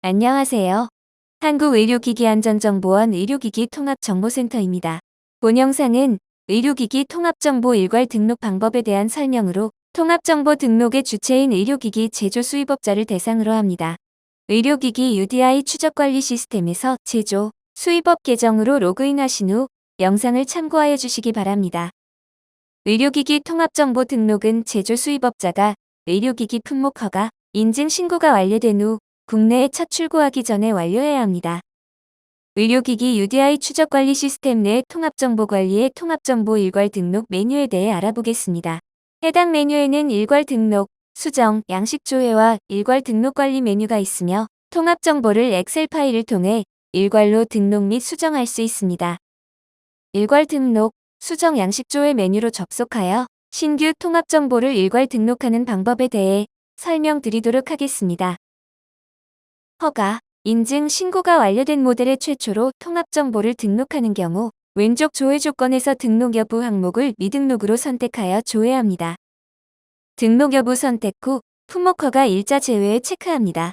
안녕하세요. 한국의료기기안전정보원 의료기기 통합정보센터입니다. 본 영상은 의료기기 통합정보 일괄 등록 방법에 대한 설명으로 통합정보 등록의 주체인 의료기기 제조 수입업자를 대상으로 합니다. 의료기기 UDI 추적관리 시스템에서 제조, 수입업 계정으로 로그인하신 후 영상을 참고하여 주시기 바랍니다. 의료기기 통합정보 등록은 제조 수입업자가 의료기기 품목 허가, 인증 신고가 완료된 후 국내에 첫 출고하기 전에 완료해야 합니다. 의료기기 UDI 추적관리 시스템 내 통합정보관리의 통합정보 일괄 등록 메뉴에 대해 알아보겠습니다. 해당 메뉴에는 일괄 등록, 수정, 양식 조회와 일괄 등록 관리 메뉴가 있으며 통합정보를 엑셀 파일을 통해 일괄로 등록 및 수정할 수 있습니다. 일괄 등록, 수정 양식 조회 메뉴로 접속하여 신규 통합정보를 일괄 등록하는 방법에 대해 설명드리도록 하겠습니다. 허가, 인증, 신고가 완료된 모델의 최초로 통합정보를 등록하는 경우 왼쪽 조회 조건에서 등록 여부 항목을 미등록으로 선택하여 조회합니다. 등록 여부 선택 후 품목 허가 일자 제외에 체크합니다.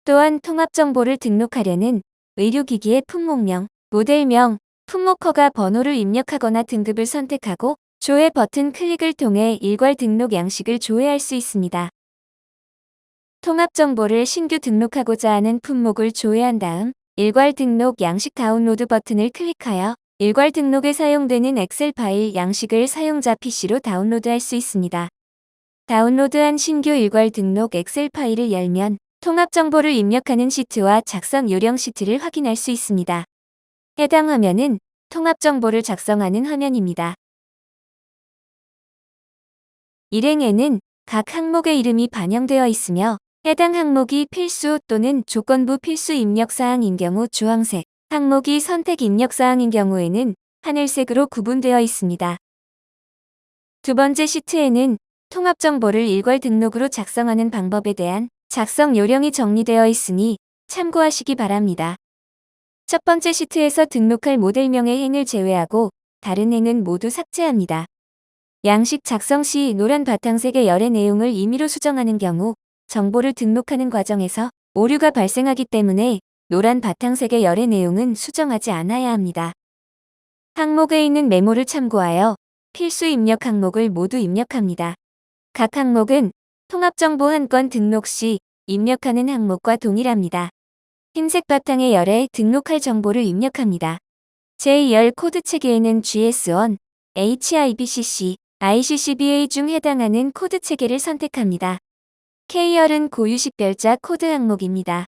또한 통합정보를 등록하려는 의료기기의 품목명, 모델명, 품목 허가 번호를 입력하거나 등급을 선택하고 조회 버튼 클릭을 통해 일괄 등록 양식을 조회할 수 있습니다. 통합정보를 신규 등록하고자 하는 품목을 조회한 다음 일괄 등록 양식 다운로드 버튼을 클릭하여 일괄 등록에 사용되는 엑셀 파일 양식을 사용자 PC로 다운로드할 수 있습니다. 다운로드한 신규 일괄 등록 엑셀 파일을 열면 통합정보를 입력하는 시트와 작성 요령 시트를 확인할 수 있습니다. 해당 화면은 통합정보를 작성하는 화면입니다. 일행에는 각 항목의 이름이 반영되어 있으며 해당 항목이 필수 또는 조건부 필수 입력사항인 경우 주황색, 항목이 선택 입력사항인 경우에는 하늘색으로 구분되어 있습니다. 두 번째 시트에는 통합정보를 일괄 등록으로 작성하는 방법에 대한 작성 요령이 정리되어 있으니 참고하시기 바랍니다. 첫 번째 시트에서 등록할 모델명의 행을 제외하고 다른 행은 모두 삭제합니다. 양식 작성 시 노란 바탕색의 열의 내용을 임의로 수정하는 경우 정보를 등록하는 과정에서 오류가 발생하기 때문에 노란 바탕색의 열의 내용은 수정하지 않아야 합니다. 항목에 있는 메모를 참고하여 필수 입력 항목을 모두 입력합니다. 각 항목은 통합정보 한 건 등록 시 입력하는 항목과 동일합니다. 흰색 바탕의 열에 등록할 정보를 입력합니다. 제2열 코드 체계에는 GS1, HIBCC, ICCBA 중 해당하는 코드 체계를 선택합니다. K열은 고유식별자 코드 항목입니다.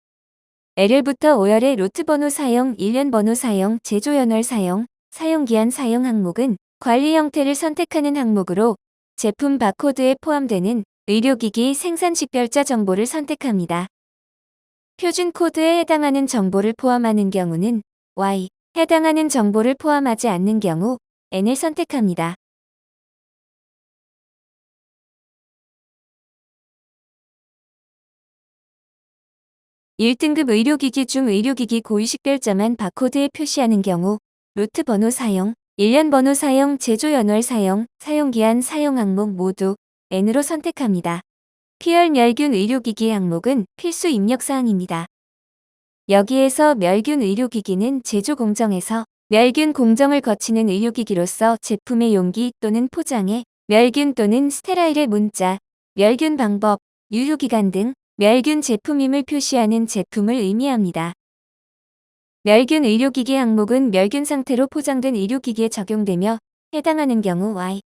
L열부터 O열의 로트 번호 사용, 일련 번호 사용, 제조 연월 사용, 사용기한 사용 항목은 관리 형태를 선택하는 항목으로 제품 바코드에 포함되는 의료기기 생산식별자 정보를 선택합니다. 표준 코드에 해당하는 정보를 포함하는 경우는 Y, 해당하는 정보를 포함하지 않는 경우 N을 선택합니다. (1등급) 의료기기 중 의료기기 고유식별자만 바코드에 표시하는 경우 로트 번호 사용, 일련 번호 사용, 제조 연월 사용, 사용기한 사용 항목 모두 N으로 선택합니다. P열 멸균 의료기기 항목은 필수 입력사항입니다. 여기에서 멸균 의료기기는 제조 공정에서 멸균 공정을 거치는 의료기기로서 제품의 용기 또는 포장에 멸균 또는 스테라일의 문자, 멸균 방법, 유효기간 등 멸균 제품임을 표시하는 제품을 의미합니다. 멸균 의료기기 항목은 멸균 상태로 포장된 의료기기에 적용되며 해당하는 경우 Y,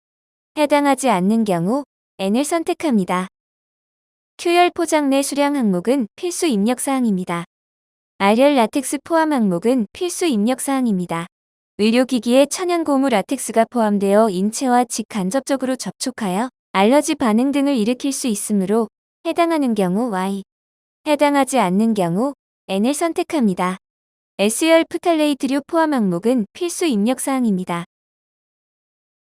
해당하지 않는 경우 N을 선택합니다. Q열 포장 내 수량 항목은 필수 입력사항입니다. R열 라텍스 포함 항목은 필수 입력사항입니다. 의료기기에 천연고무 라텍스가 포함되어 인체와 직간접적으로 접촉하여 알러지 반응 등을 일으킬 수 있으므로 해당하는 경우 Y, 해당하지 않는 경우 N을 선택합니다. S열 프탈레이트류 포함 항목은 필수 입력사항입니다.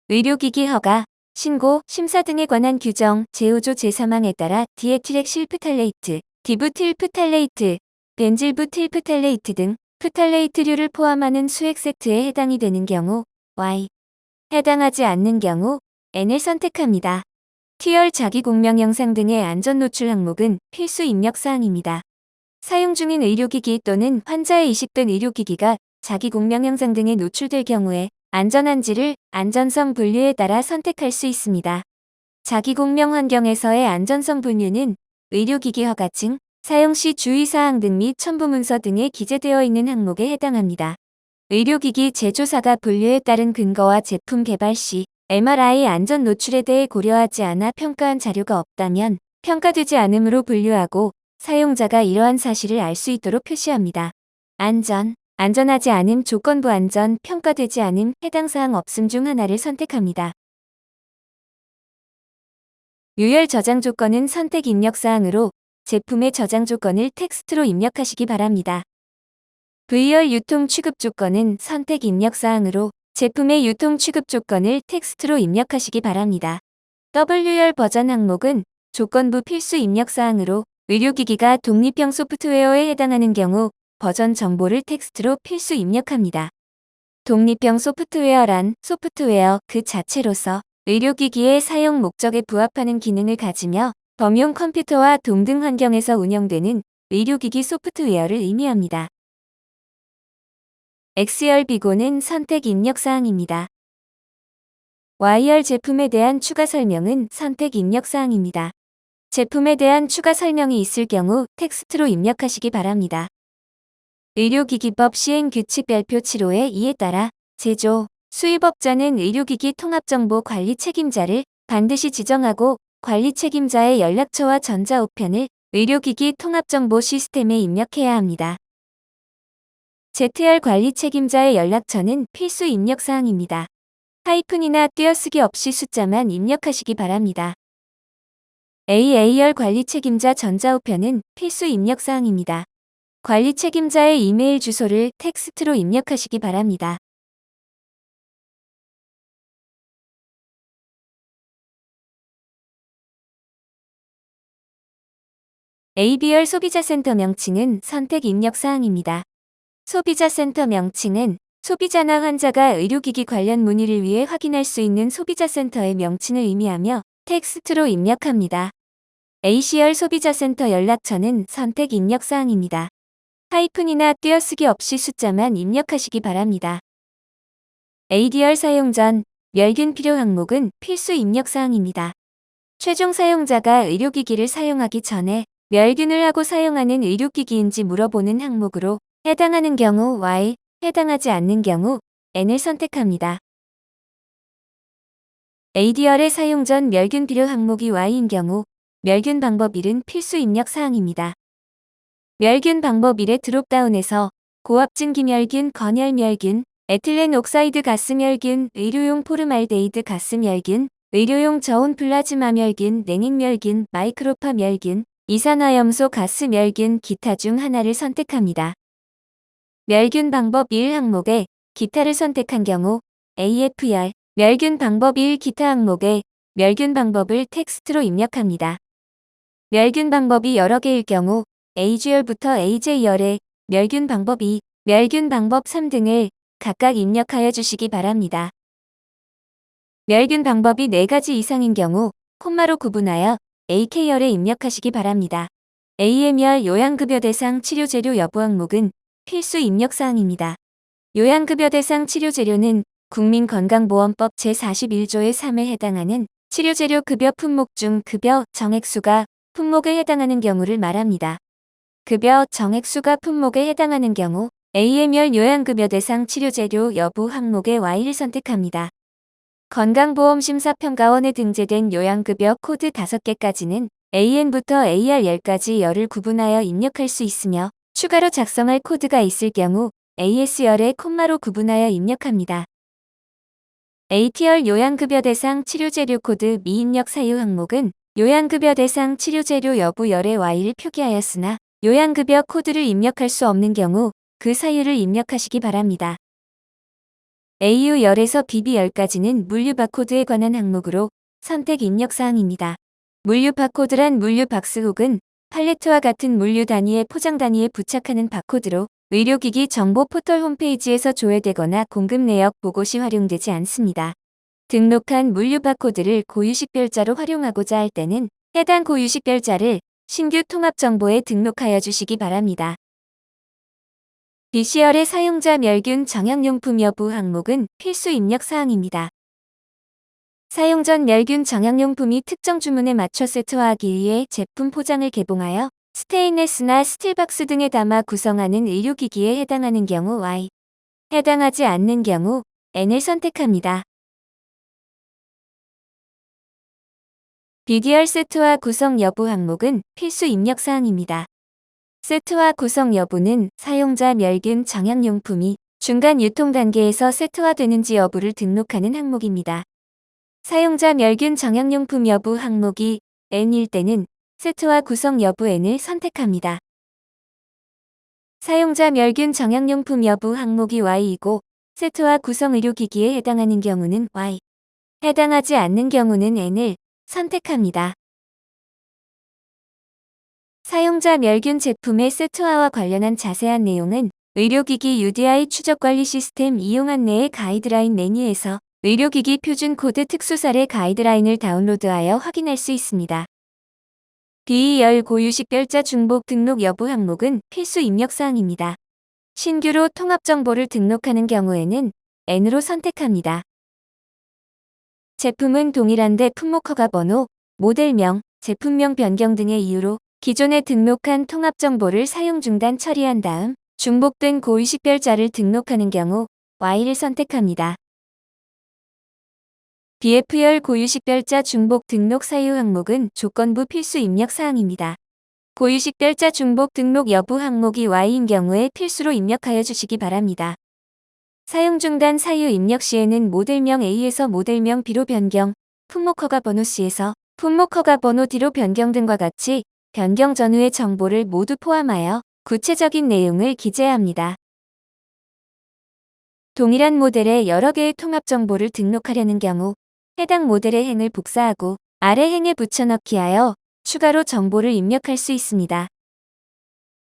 의료기기 허가, 신고, 심사 등에 관한 규정, 제5조 제3항에 따라 디에틸액실프탈레이트, 디부틸프탈레이트, 벤질부틸프탈레이트 등 프탈레이트류를 포함하는 수액 세트에 해당이 되는 경우 Y, 해당하지 않는 경우 N을 선택합니다. T열 자기공명 영상 등의 안전노출 항목은 필수 입력사항입니다. 사용 중인 의료기기 또는 환자의 이식된 의료기기가 자기 공명 형상 등에 노출될 경우에 안전한지를 안전성 분류에 따라 선택할 수 있습니다. 자기 공명 환경에서의 안전성 분류는 의료기기 허가증, 사용 시 주의사항 등 및 첨부문서 등에 기재되어 있는 항목에 해당합니다. 의료기기 제조사가 분류에 따른 근거와 제품 개발 시 MRI 안전 노출에 대해 고려하지 않아 평가한 자료가 없다면 평가되지 않음으로 분류하고 사용자가 이러한 사실을 알 수 있도록 표시합니다. 안전하지 않음 조건부 안전, 평가되지 않음 해당 사항 없음 중 하나를 선택합니다. 유혈 저장 조건은 선택 입력 사항으로 제품의 저장 조건을 텍스트로 입력하시기 바랍니다. V열 유통 취급 조건은 선택 입력 사항으로 제품의 유통 취급 조건을 텍스트로 입력하시기 바랍니다. W열 버전 항목은 조건부 필수 입력 사항으로 의료기기가 독립형 소프트웨어에 해당하는 경우 버전 정보를 tek스트로 필수 입력합니다. 독립형 소프트웨어란 소프트웨어 그 자체로서 의료기기의 사용 목적에 부합하는 기능을 가지며 범용 컴퓨터와 동등 환경에서 운영되는 의료기기 소프트웨어를 의미합니다. X열 비고는 선택 입력 사항입니다. Y열 제품에 대한 추가 설명은 선택 입력 사항입니다. 제품에 대한 추가 설명이 있을 경우 텍스트로 입력하시기 바랍니다. 의료기기법 시행규칙 별표 7호의 2에 따라 제조, 수입업자는 의료기기 통합정보 관리 책임자를 반드시 지정하고 관리 책임자의 연락처와 전자우편을 의료기기 통합정보 시스템에 입력해야 합니다. Z열 관리 책임자의 연락처는 필수 입력 사항입니다. 하이픈이나 띄어쓰기 없이 숫자만 입력하시기 바랍니다. A열 관리 책임자 전자우편은 필수 입력 사항입니다. 관리 책임자의 이메일 주소를 텍스트로 입력하시기 바랍니다. AB열 소비자센터 명칭은 선택 입력 사항입니다. 소비자센터 명칭은 소비자나 환자가 의료기기 관련 문의를 위해 확인할 수 있는 소비자센터의 명칭을 의미하며 텍스트로 입력합니다. Ac열 소비자센터 연락처는 선택 입력 사항입니다. 하이픈이나 띄어쓰기 없이 숫자만 입력하시기 바랍니다. AD열 사용 전 멸균 필요 항목은 필수 입력 사항입니다. 최종 사용자가 의료기기를 사용하기 전에 멸균을 하고 사용하는 의료기기인지 물어보는 항목으로 해당하는 경우 Y, 해당하지 않는 경우 N을 선택합니다. AD열의 사용 전 멸균 필요 항목이 Y인 경우 멸균 방법 1은 필수 입력 사항입니다. 멸균 방법 1의 드롭다운에서 고압진 기멸균, 건혈멸균, 에틸렌 옥사이드 가스멸균, 의료용 포름알데히드 가스멸균, 의료용 저온 플라즈마멸균, 냉액멸균, 마이크로파멸균, 이산화염소 가스멸균, 기타 중 하나를 선택합니다. 멸균 방법 1 항목에 기타를 선택한 경우 AF열, 멸균 방법 1 기타 항목에 멸균 방법을 텍스트로 입력합니다. 멸균 방법이 여러 개일 경우 AG열부터 AJ열에 멸균 방법 2, 멸균 방법 3 등을 각각 입력하여 주시기 바랍니다. 멸균 방법이 4가지 이상인 경우 콤마로 구분하여 AK열에 입력하시기 바랍니다. AM열 요양급여 대상 치료재료 여부 항목은 필수 입력 사항입니다. 요양급여 대상 치료재료는 국민건강보험법 제41조의 3에 해당하는 치료재료 급여 품목 중 급여 정액수가 품목에 해당하는 경우를 말합니다. 급여 정액수가 품목에 해당하는 경우 AM열 요양급여 대상 치료재료 여부 항목의 Y를 선택합니다. 건강보험심사평가원에 등재된 요양급여 코드 5개까지는 AN부터 AR10까지 열을 구분하여 입력할 수 있으며 추가로 작성할 코드가 있을 경우 AS열에 콤마로 구분하여 입력합니다. AT열 요양급여 대상 치료재료 코드 미입력 사유 항목은 요양급여 대상 치료재료 여부 열의 Y를 표기하였으나 요양급여 코드를 입력할 수 없는 경우 그 사유를 입력하시기 바랍니다. AU열에서 BB열까지는 물류 바코드에 관한 항목으로 선택 입력 사항입니다. 물류 바코드란 물류 박스 혹은 팔레트와 같은 물류 단위의 포장 단위에 부착하는 바코드로 의료기기 정보 포털 홈페이지에서 조회되거나 공급 내역 보고 시 활용되지 않습니다. 등록한 물류 바코드를 고유식별자로 활용하고자 할 때는 해당 고유식별자를 신규 통합 정보에 등록하여 주시기 바랍니다. BCL의 사용자 멸균 정형용품 여부 항목은 필수 입력 사항입니다. 사용 전 멸균 정형용품이 특정 주문에 맞춰 세트화하기 위해 제품 포장을 개봉하여 스테인레스나 스틸박스 등에 담아 구성하는 의료기기에 해당하는 경우 Y, 해당하지 않는 경우 N을 선택합니다. BDR 세트화 구성 여부 항목은 필수 입력 사항입니다. 세트화 구성 여부는 사용자 멸균 정형용품이 중간 유통 단계에서 세트화되는지 여부를 등록하는 항목입니다. 사용자 멸균 정형용품 여부 항목이 N일 때는 세트화 구성 여부 N을 선택합니다. 사용자 멸균 정형용품 여부 항목이 Y이고 세트화 구성 의료기기에 해당하는 경우는 Y, 해당하지 않는 경우는 N을 선택합니다. 사용자 멸균 제품의 세트화와 관련한 자세한 내용은 의료기기 UDI 추적관리 시스템 이용 안내의 가이드라인 메뉴에서 의료기기 표준 코드 특수 사례 가이드라인을 다운로드하여 확인할 수 있습니다. BER 고유식별자 중복 등록 여부 항목은 필수 입력 사항입니다. 신규로 통합 정보를 등록하는 경우에는 N으로 선택합니다. 제품은 동일한데 품목 허가 번호, 모델명, 제품명 변경 등의 이유로 기존에 등록한 통합 정보를 사용 중단 처리한 다음 중복된 고유식별자를 등록하는 경우 Y를 선택합니다. BFR 고유식별자 중복 등록 사유 항목은 조건부 필수 입력 사항입니다. 고유식별자 중복 등록 여부 항목이 Y인 경우에 필수로 입력하여 주시기 바랍니다. 사용 중단 사유 입력 시에는 모델명 A에서 모델명 B로 변경, 품목 허가 번호 C에서 품목 허가 번호 D로 변경 등과 같이 변경 전후의 정보를 모두 포함하여 구체적인 내용을 기재해야 합니다. 동일한 모델의 여러 개의 통합 정보를 등록하려는 경우 해당 모델의 행을 복사하고 아래 행에 붙여넣기 하여 추가로 정보를 입력할 수 있습니다.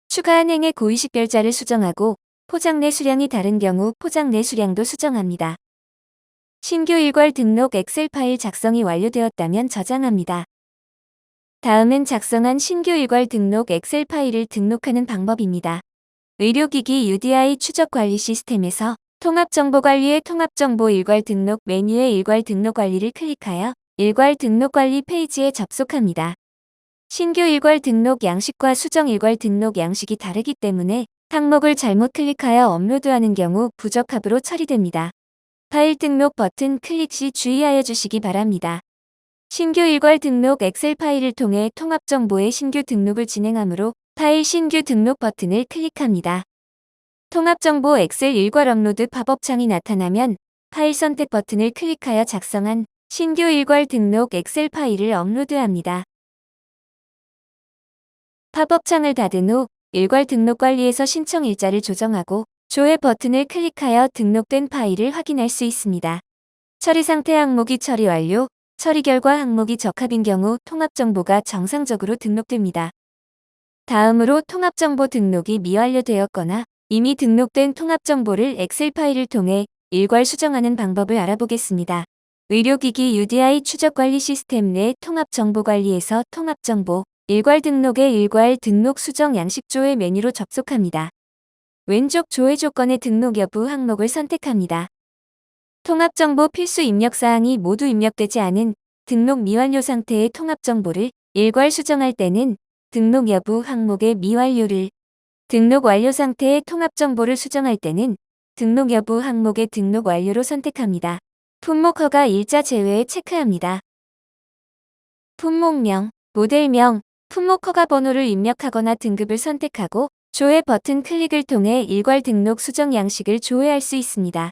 추가한 행의 고유식별자를 수정하고 포장 내 수량이 다른 경우 포장 내 수량도 수정합니다. 신규 일괄 등록 엑셀 파일 작성이 완료되었다면 저장합니다. 다음은 작성한 신규 일괄 등록 엑셀 파일을 등록하는 방법입니다. 의료기기 UDI 추적관리 시스템에서 통합정보관리의 통합정보 일괄 등록 메뉴의 일괄 등록 관리를 클릭하여 일괄 등록 관리 페이지에 접속합니다. 신규 일괄 등록 양식과 수정 일괄 등록 양식이 다르기 때문에 항목을 잘못 클릭하여 업로드하는 경우 부적합으로 처리됩니다. 파일 등록 버튼 클릭 시 주의하여 주시기 바랍니다. 신규 일괄 등록 엑셀 파일을 통해 통합정보의 신규 등록을 진행하므로 파일 신규 등록 버튼을 클릭합니다. 통합정보 엑셀 일괄 업로드 팝업 창이 나타나면 파일 선택 버튼을 클릭하여 작성한 신규 일괄 등록 엑셀 파일을 업로드합니다. 팝업 창을 닫은 후 일괄 등록 관리에서 신청 일자를 조정하고 조회 버튼을 클릭하여 등록된 파일을 확인할 수 있습니다. 처리 상태 항목이 처리 완료, 처리 결과 항목이 적합인 경우 통합정보가 정상적으로 등록됩니다. 다음으로 통합정보 등록이 미완료되었거나 이미 등록된 통합정보를 엑셀 파일을 통해 일괄 수정하는 방법을 알아보겠습니다. 의료기기 UDI 추적관리 시스템 내 통합정보관리에서 통합정보 일괄 등록의 일괄 등록 수정 양식 조회 메뉴로 접속합니다. 왼쪽 조회 조건의 등록 여부 항목을 선택합니다. 통합정보 필수 입력사항이 모두 입력되지 않은 등록 미완료 상태의 통합정보를 일괄 수정할 때는 등록 여부 항목의 미완료를, 등록 완료 상태의 통합정보를 수정할 때는 등록 여부 항목의 등록 완료로 선택합니다. 품목 허가 일자 제외에 체크합니다. 품목명, 모델명, 품목 허가 번호를 입력하거나 등급을 선택하고 조회 버튼 클릭을 통해 일괄 등록 수정 양식을 조회할 수 있습니다.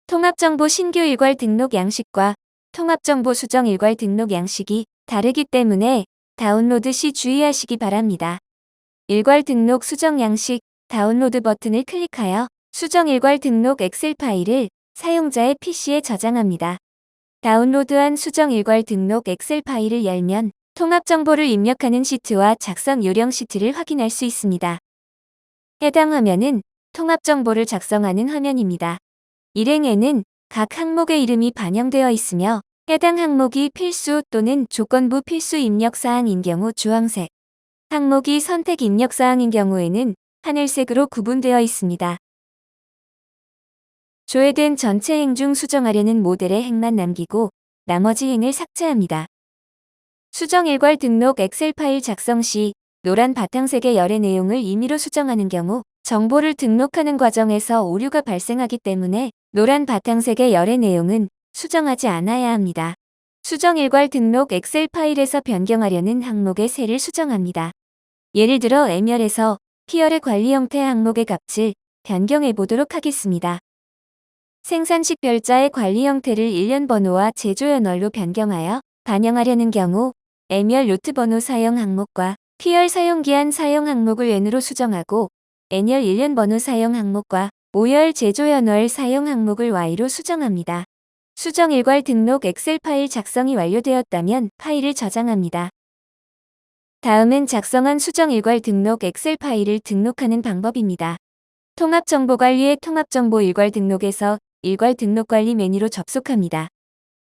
통합정보 신규 일괄 등록 양식과 통합정보 수정 일괄 등록 양식이 다르기 때문에 다운로드 시 주의하시기 바랍니다. 일괄 등록 수정 양식 다운로드 버튼을 클릭하여 수정 일괄 등록 엑셀 파일을 사용자의 PC에 저장합니다. 다운로드한 수정 일괄 등록 엑셀 파일을 열면 통합 정보를 입력하는 시트와 작성 요령 시트를 확인할 수 있습니다. 해당 화면은 통합 정보를 작성하는 화면입니다. 일행에는 각 항목의 이름이 반영되어 있으며 해당 항목이 필수 또는 조건부 필수 입력사항인 경우 주황색, 항목이 선택 입력사항인 경우에는 하늘색으로 구분되어 있습니다. 조회된 전체 행 중 수정하려는 모델의 행만 남기고 나머지 행을 삭제합니다. 수정 일괄 등록 엑셀 파일 작성 시 노란 바탕색의 열의 내용을 임의로 수정하는 경우 정보를 등록하는 과정에서 오류가 발생하기 때문에 노란 바탕색의 열의 내용은 수정하지 않아야 합니다. 수정 일괄 등록 엑셀 파일에서 변경하려는 항목의 새를 수정합니다. 예를 들어 M열에서 P열의 관리 형태 항목의 값을 변경해 보도록 하겠습니다. 생산식 별자의 관리 형태를 일련 번호와 제조 연월로 변경하여 반영하려는 경우 M열 노트 번호 사용 항목과 P열 사용기한 사용 항목을 N으로 수정하고 N열 일련 번호 사용 항목과 O열 제조 연월 사용 항목을 Y로 수정합니다. 수정 일괄 등록 엑셀 파일 작성이 완료되었다면 파일을 저장합니다. 다음은 작성한 수정 일괄 등록 엑셀 파일을 등록하는 방법입니다. 통합정보관리의 통합정보 일괄 등록에서 일괄 등록관리 메뉴로 접속합니다.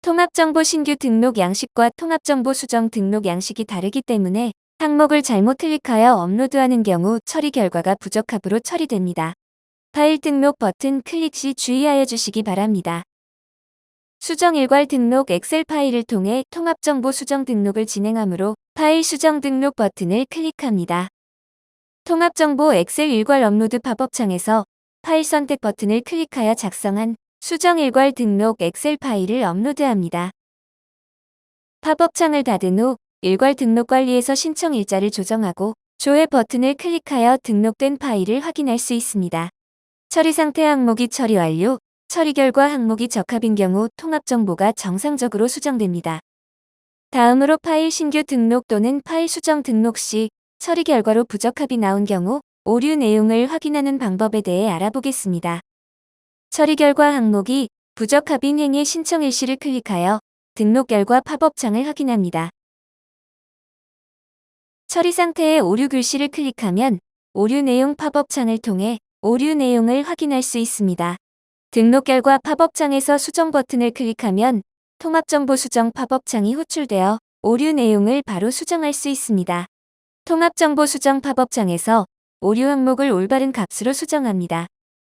통합정보 신규 등록 양식과 통합정보 수정 등록 양식이 다르기 때문에 항목을 잘못 클릭하여 업로드하는 경우 처리 결과가 부적합으로 처리됩니다. 파일 등록 버튼 클릭 시 주의하여 주시기 바랍니다. 수정 일괄 등록 엑셀 파일을 통해 통합정보 수정 등록을 진행하므로 파일 수정 등록 버튼을 클릭합니다. 통합정보 엑셀 일괄 업로드 팝업 창에서 파일 선택 버튼을 클릭하여 작성한 수정 일괄 등록 엑셀 파일을 업로드합니다. 팝업 창을 닫은 후 일괄 등록 관리에서 신청 일자를 조정하고 조회 버튼을 클릭하여 등록된 파일을 확인할 수 있습니다. 처리 상태 항목이 처리 완료, 처리 결과 항목이 적합인 경우 통합 정보가 정상적으로 수정됩니다. 다음으로 파일 신규 등록 또는 파일 수정 등록 시 처리 결과로 부적합이 나온 경우 오류 내용을 확인하는 방법에 대해 알아보겠습니다. 처리 결과 항목이 부적합인 행의 신청 일시를 클릭하여 등록 결과 팝업 창을 확인합니다. 처리 상태의 오류 글씨를 클릭하면 오류 내용 팝업 창을 통해 오류 내용을 확인할 수 있습니다. 등록 결과 팝업 창에서 수정 버튼을 클릭하면 통합정보 수정 팝업 창이 호출되어 오류 내용을 바로 수정할 수 있습니다. 통합정보 수정 팝업 창에서 오류 항목을 올바른 값으로 수정합니다.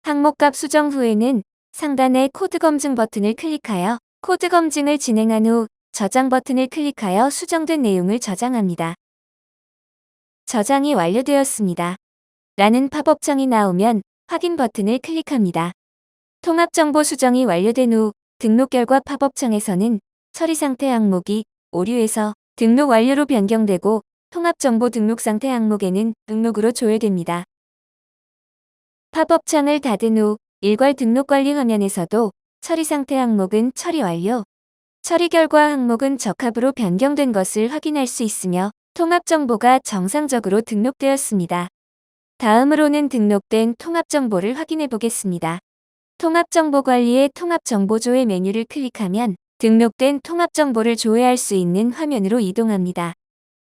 항목값 수정 후에는 상단의 코드 검증 버튼을 클릭하여 코드 검증을 진행한 후 저장 버튼을 클릭하여 수정된 내용을 저장합니다. 저장이 완료되었습니다. 라는 팝업 창이 나오면 확인 버튼을 클릭합니다. 통합정보 수정이 완료된 후 등록 결과 팝업 창에서는 처리 상태 항목이 오류에서 등록 완료로 변경되고 통합정보 등록 상태 항목에는 등록으로 조회됩니다. 팝업 창을 닫은 후 일괄 등록 관리 화면에서도 처리 상태 항목은 처리 완료, 처리 결과 항목은 적합으로 변경된 것을 확인할 수 있으며 통합정보가 정상적으로 등록되었습니다. 다음으로는 등록된 통합정보를 확인해 보겠습니다. 통합정보 관리의 통합정보 조회 메뉴를 클릭하면 등록된 통합정보를 조회할 수 있는 화면으로 이동합니다.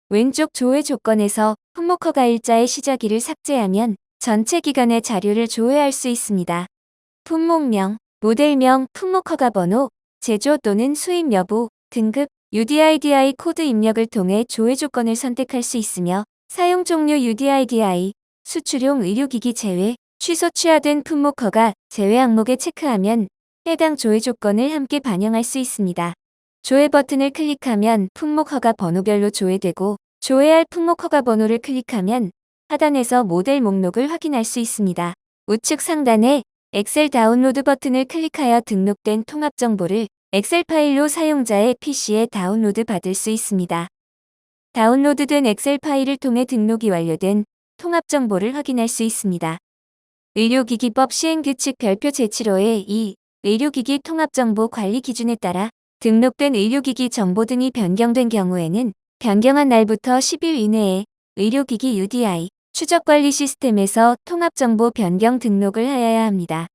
왼쪽 조회 조건에서 품목허가 일자의 시작일을 삭제하면 전체 기간의 자료를 조회할 수 있습니다. 품목명, 모델명, 품목허가 번호, 제조 또는 수입 여부, 등급, UDIDI 코드 입력을 통해 조회 조건을 선택할 수 있으며 사용 종류 UDIDI, 수출용 의료기기 제외, 취소 취하된 품목허가 제외 항목에 체크하면 해당 조회 조건을 함께 반영할 수 있습니다. 조회 버튼을 클릭하면 품목허가 번호별로 조회되고 조회할 품목허가 번호를 클릭하면 하단에서 모델 목록을 확인할 수 있습니다. 우측 상단에 엑셀 다운로드 버튼을 클릭하여 등록된 통합 정보를 엑셀 파일로 사용자의 PC에 다운로드 받을 수 있습니다. 다운로드된 엑셀 파일을 통해 등록이 완료된 통합 정보를 확인할 수 있습니다. 의료기기법 시행규칙 별표 제7호의 2. 의료기기 통합정보 관리 기준에 따라 등록된 의료기기 정보 등이 변경된 경우에는 변경한 날부터 10일 이내에 의료기기 UDI 추적관리 시스템에서 통합정보 변경 등록을 하여야 합니다.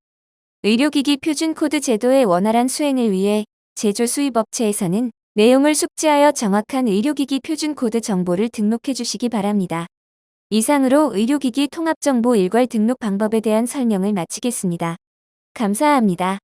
의료기기 표준코드 제도의 원활한 수행을 위해 제조 수입업체에서는 내용을 숙지하여 정확한 의료기기 표준코드 정보를 등록해 주시기 바랍니다. 이상으로 의료기기 통합정보 일괄 등록 방법에 대한 설명을 마치겠습니다. 감사합니다.